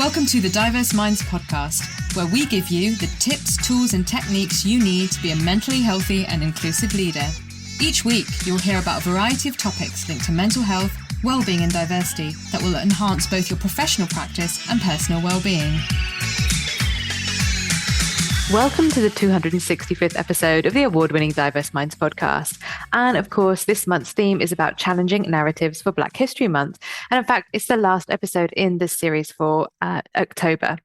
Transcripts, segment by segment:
Welcome to the Diverse Minds podcast, where we give you the tips, tools, and techniques you need to be a mentally healthy and inclusive leader. Each week, you'll hear about a variety of topics linked to mental health, well-being, and diversity that will enhance both your professional practice and personal well-being. Welcome to the 265th episode of the award-winning Diverse Minds podcast. And of course, this month's theme is about challenging narratives for Black History Month. And in fact, it's the last episode in this series for October.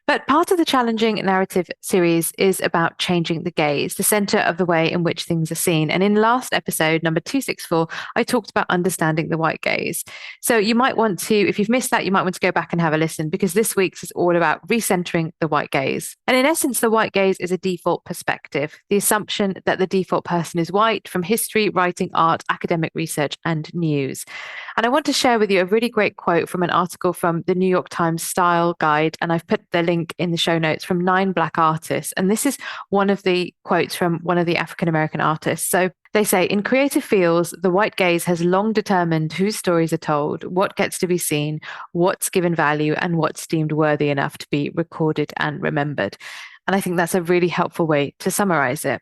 But part of the challenging narrative series is about changing the gaze, the center of the way in which things are seen. And in last episode, number 264, I talked about understanding the white gaze. So you might want to, if you've missed that, you might want to go back and have a listen, because this week's is all about recentering the white gaze. And in essence, the white gaze is a default perspective, the assumption that the default person is white from history, writing, art, academic research, and news. And I want to share with you a really great quote from an article from the New York Times Style Guide, and I've put the link in the show notes, from 9 Black artists. And this is one of the quotes from one of the African-American artists. So they say, in creative fields, the white gaze has long determined whose stories are told, what gets to be seen, what's given value, and what's deemed worthy enough to be recorded and remembered. And I think that's a really helpful way to summarize it.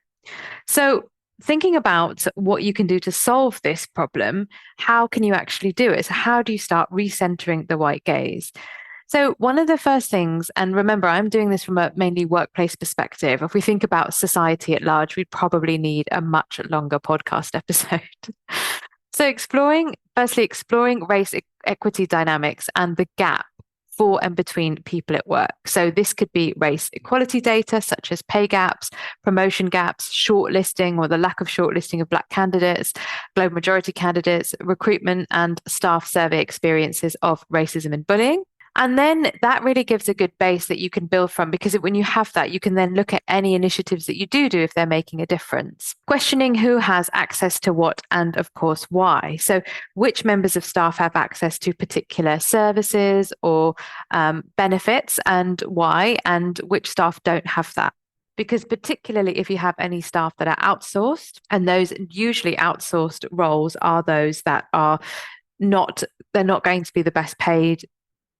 So thinking about what you can do to solve this problem, how can you actually do it? So how do you start recentering the white gaze? So one of the first things, and remember, I'm doing this from a mainly workplace perspective. If we think about society at large, we'd probably need a much longer podcast episode. So firstly, exploring race equity dynamics and the gap for and between people at work. So this could be race equality data, such as pay gaps, promotion gaps, shortlisting or the lack of shortlisting of Black candidates, global majority candidates, recruitment and staff survey experiences of racism and bullying. And then that really gives a good base that you can build from, because when you have that, you can then look at any initiatives that you do if they're making a difference. Questioning who has access to what and, of course, why. So which members of staff have access to particular services or benefits and why, and which staff don't have that. Because particularly if you have any staff that are outsourced, and those usually outsourced roles are those that are they're not going to be the best paid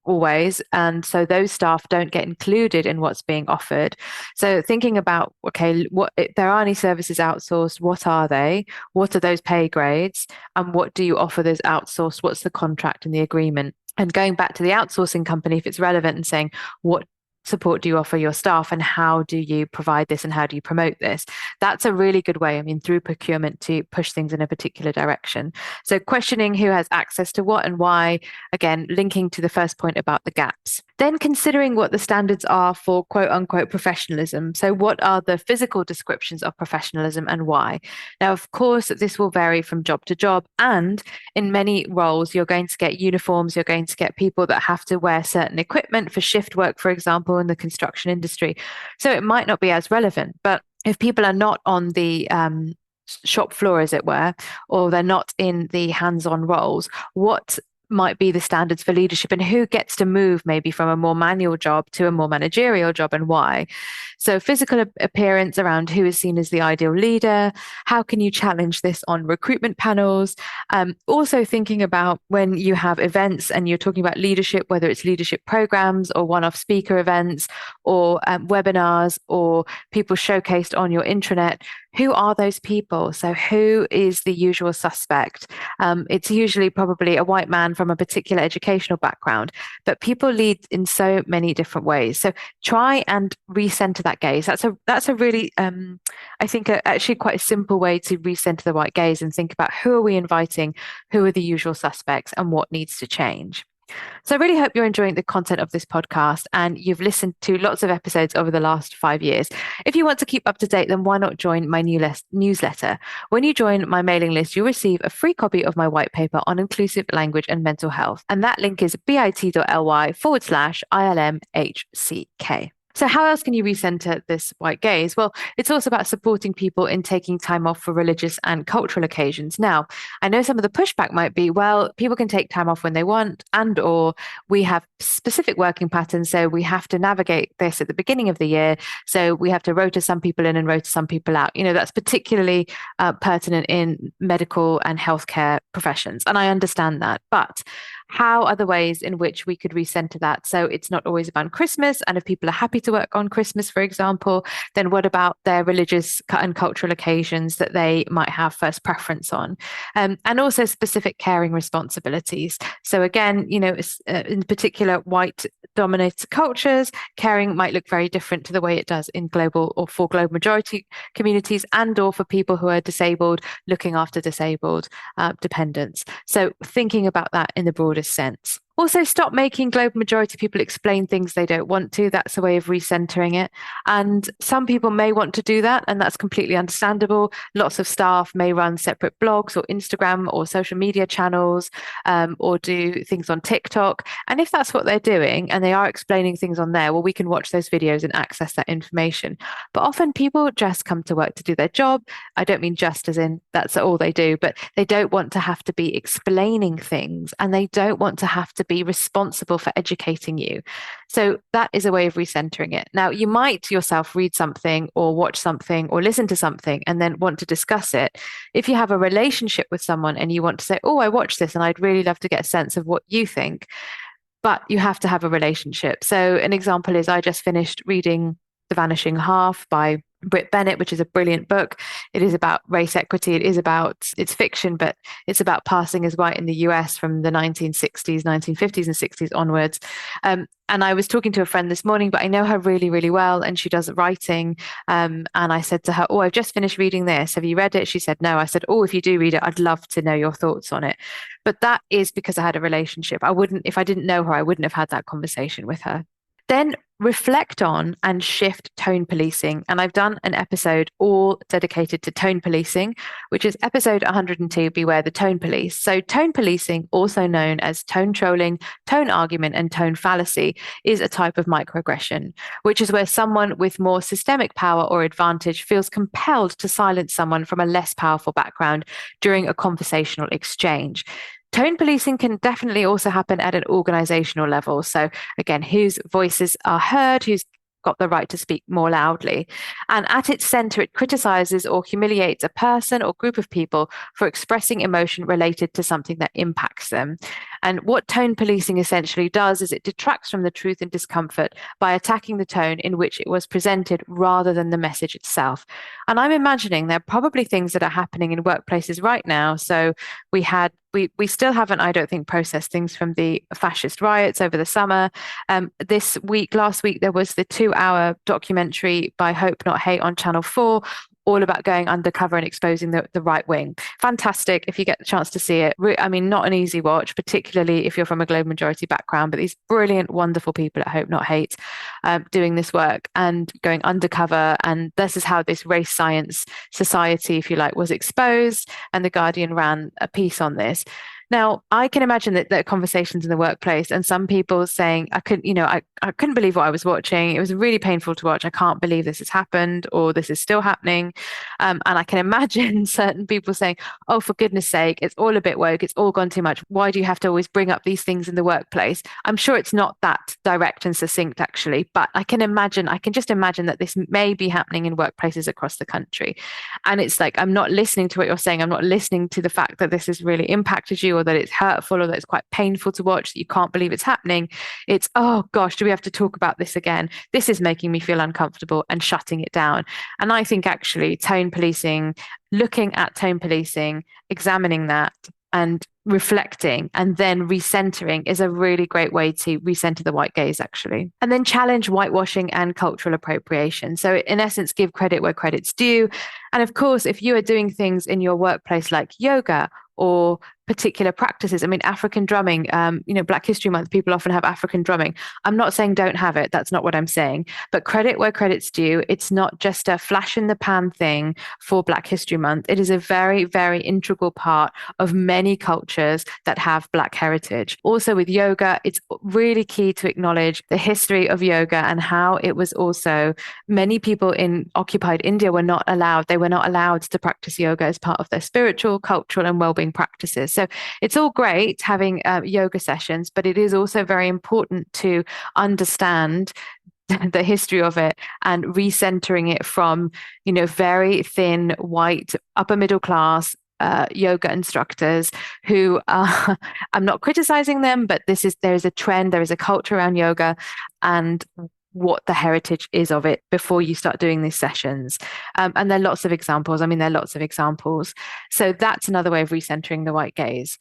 always, and so those staff don't get included in what's being offered. So thinking about, okay, what if there are any services outsourced, what are they, what are those pay grades, and what do you offer those outsourced, what's the contract and the agreement, and going back to the outsourcing company if it's relevant and saying, what support do you offer your staff and how do you provide this and how do you promote this? That's a really good way, through procurement, to push things in a particular direction. So questioning who has access to what and why, again, linking to the first point about the gaps. Then considering what the standards are for quote unquote professionalism. So what are the physical descriptions of professionalism and why? Now, of course, this will vary from job to job, and in many roles, you're going to get uniforms, you're going to get people that have to wear certain equipment for shift work, for example, in the construction industry. So it might not be as relevant, but if people are not on the shop floor, as it were, or they're not in the hands-on roles, what might be the standards for leadership, and who gets to move maybe from a more manual job to a more managerial job and why? So physical appearance around who is seen as the ideal leader. How can you challenge this on recruitment panels? Also thinking about when you have events and you're talking about leadership, whether it's leadership programs or one-off speaker events or webinars or people showcased on your intranet. Who are those people? So who is the usual suspect? It's usually probably a white man from a particular educational background, but people lead in so many different ways. So try and recenter that gaze. That's a really, I think, actually quite a simple way to recenter the white gaze and think about who are we inviting, who are the usual suspects, and what needs to change. So I really hope you're enjoying the content of this podcast and you've listened to lots of episodes over the last 5 years. If you want to keep up to date, then why not join my newsletter? When you join my mailing list, you'll receive a free copy of my white paper on inclusive language and mental health. And that link is bit.ly/ILMHCK. So how else can you recenter this white gaze? Well, it's also about supporting people in taking time off for religious and cultural occasions. Now, I know some of the pushback might be, well, people can take time off when they want, and or we have specific working patterns, so we have to navigate this at the beginning of the year. So we have to rota some people in and rota some people out. That's particularly pertinent in medical and healthcare professions. And I understand that. But how are the ways in which we could recenter that? So it's not always about Christmas. And if people are happy to work on Christmas, for example, then what about their religious and cultural occasions that they might have first preference on? And also specific caring responsibilities. So again, in particular, white dominated cultures, caring might look very different to the way it does in global or for global majority communities, and or for people who are disabled, looking after disabled dependents. So thinking about that in the broadest sense. Also, stop making global majority people explain things they don't want to. That's a way of recentering it. And some people may want to do that, and that's completely understandable. Lots of staff may run separate blogs or Instagram or social media channels, or do things on TikTok. And if that's what they're doing and they are explaining things on there, well, we can watch those videos and access that information. But often people just come to work to do their job. I don't mean just as in that's all they do, but they don't want to have to be explaining things, and they don't want to have to be responsible for educating you. So that is a way of recentering it. Now, you might yourself read something or watch something or listen to something and then want to discuss it. If you have a relationship with someone and you want to say, oh, I watched this and I'd really love to get a sense of what you think, but you have to have a relationship. So an example is I just finished reading The Vanishing Half by Britt Bennett, which is a brilliant book. It is about race equity. It's fiction, but it's about passing as white in the US from the 1960s, 1950s and 60s onwards. And I was talking to a friend this morning, but I know her really, really well, and she does writing. And I said to her, oh, I've just finished reading this. Have you read it? She said, no. I said, oh, if you do read it, I'd love to know your thoughts on it. But that is because I had a relationship. If I didn't know her, I wouldn't have had that conversation with her. Then reflect on and shift tone policing. And I've done an episode all dedicated to tone policing, which is episode 102, Beware the Tone Police. So tone policing, also known as tone trolling, tone argument, and tone fallacy, is a type of microaggression, which is where someone with more systemic power or advantage feels compelled to silence someone from a less powerful background during a conversational exchange. Tone policing can definitely also happen at an organizational level. So again, whose voices are heard, who's got the right to speak more loudly. And at its center, it criticizes or humiliates a person or group of people for expressing emotion related to something that impacts them. And what tone policing essentially does is it detracts from the truth and discomfort by attacking the tone in which it was presented rather than the message itself. And I'm imagining there are probably things that are happening in workplaces right now. So we still haven't, I don't think, processed things from the fascist riots over the summer. Last week, there was the 2-hour documentary by Hope Not Hate on Channel 4, all about going undercover and exposing the right wing. Fantastic if you get the chance to see it. I mean, not an easy watch, particularly if you're from a global majority background, but these brilliant, wonderful people at Hope Not Hate doing this work and going undercover. And this is how this race science society, if you like, was exposed. And The Guardian ran a piece on this. Now, I can imagine that there are conversations in the workplace and some people saying, I couldn't believe what I was watching. It was really painful to watch. I can't believe this has happened or this is still happening. And I can imagine certain people saying, oh, for goodness sake, it's all a bit woke. It's all gone too much. Why do you have to always bring up these things in the workplace? I'm sure it's not that direct and succinct, actually, but I can just imagine that this may be happening in workplaces across the country. And it's like, I'm not listening to what you're saying. I'm not listening to the fact that this has really impacted you, or that it's hurtful, or that it's quite painful to watch, that you can't believe it's happening. It's, oh gosh, do we have to talk about this again? This is making me feel uncomfortable, and shutting it down. And I think actually tone policing, looking at tone policing, examining that and reflecting and then recentering is a really great way to recenter the white gaze, actually. And then challenge whitewashing and cultural appropriation. So in essence, give credit where credit's due. And of course, if you are doing things in your workplace like yoga or particular practices. I mean, African drumming, Black History Month, people often have African drumming. I'm not saying don't have it. That's not what I'm saying. But credit where credit's due. It's not just a flash in the pan thing for Black History Month. It is a very, very integral part of many cultures that have Black heritage. Also with yoga, it's really key to acknowledge the history of yoga and how it was also, many people in occupied India were not allowed. They were not allowed to practice yoga as part of their spiritual, cultural, and well-being practices. So it's all great having yoga sessions, but it is also very important to understand the history of it and recentering it from, very thin, white, upper middle class, yoga instructors who are, I'm not criticizing them, but there is a trend, there is a culture around yoga and what the heritage is of it before you start doing these sessions. And there are lots of examples. I mean, there are lots of examples. So that's another way of recentering the white gaze.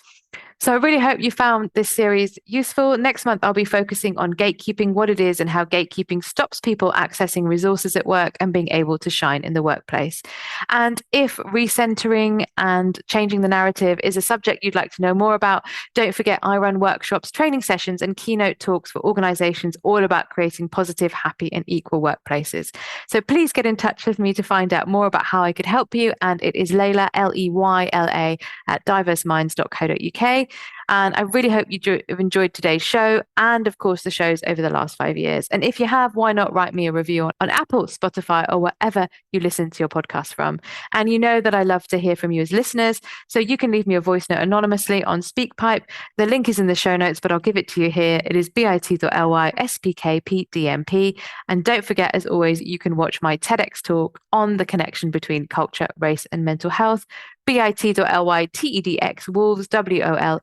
So I really hope you found this series useful. Next month, I'll be focusing on gatekeeping, what it is and how gatekeeping stops people accessing resources at work and being able to shine in the workplace. And if recentering and changing the narrative is a subject you'd like to know more about, don't forget I run workshops, training sessions, and keynote talks for organizations all about creating positive, happy, and equal workplaces. So please get in touch with me to find out more about how I could help you. And it is Leyla, Leyla, at diverseminds.co.uk. And I really hope you've enjoyed today's show and, of course, the shows over the last 5 years. And if you have, why not write me a review on Apple, Spotify, or wherever you listen to your podcast from. And you know that I love to hear from you as listeners, so you can leave me a voice note anonymously on SpeakPipe. The link is in the show notes, but I'll give it to you here. It is bit.ly/SPKPDMP. And don't forget, as always, you can watch my TEDx talk on the connection between culture, race, and mental health. bit.ly/TEDx Wolves, WOLVESLO.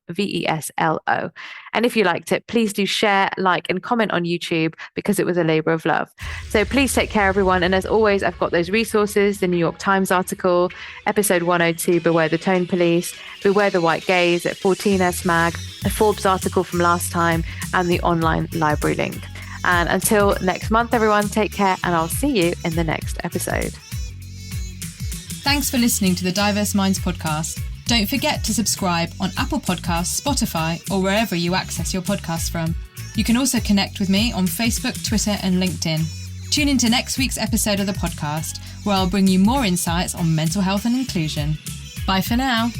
And if you liked it, please do share, like, and comment on YouTube because it was a labor of love. So please take care, everyone. And as always, I've got those resources, the New York Times article, episode 102, Beware the Tone Police, Beware the White Gaze at 14S Mag, a Forbes article from last time, and the online library link. And until next month, everyone, take care, and I'll see you in the next episode. Thanks for listening to the Diverse Minds podcast. Don't forget to subscribe on Apple Podcasts, Spotify, or wherever you access your podcasts from. You can also connect with me on Facebook, Twitter, and LinkedIn. Tune into next week's episode of the podcast, where I'll bring you more insights on mental health and inclusion. Bye for now.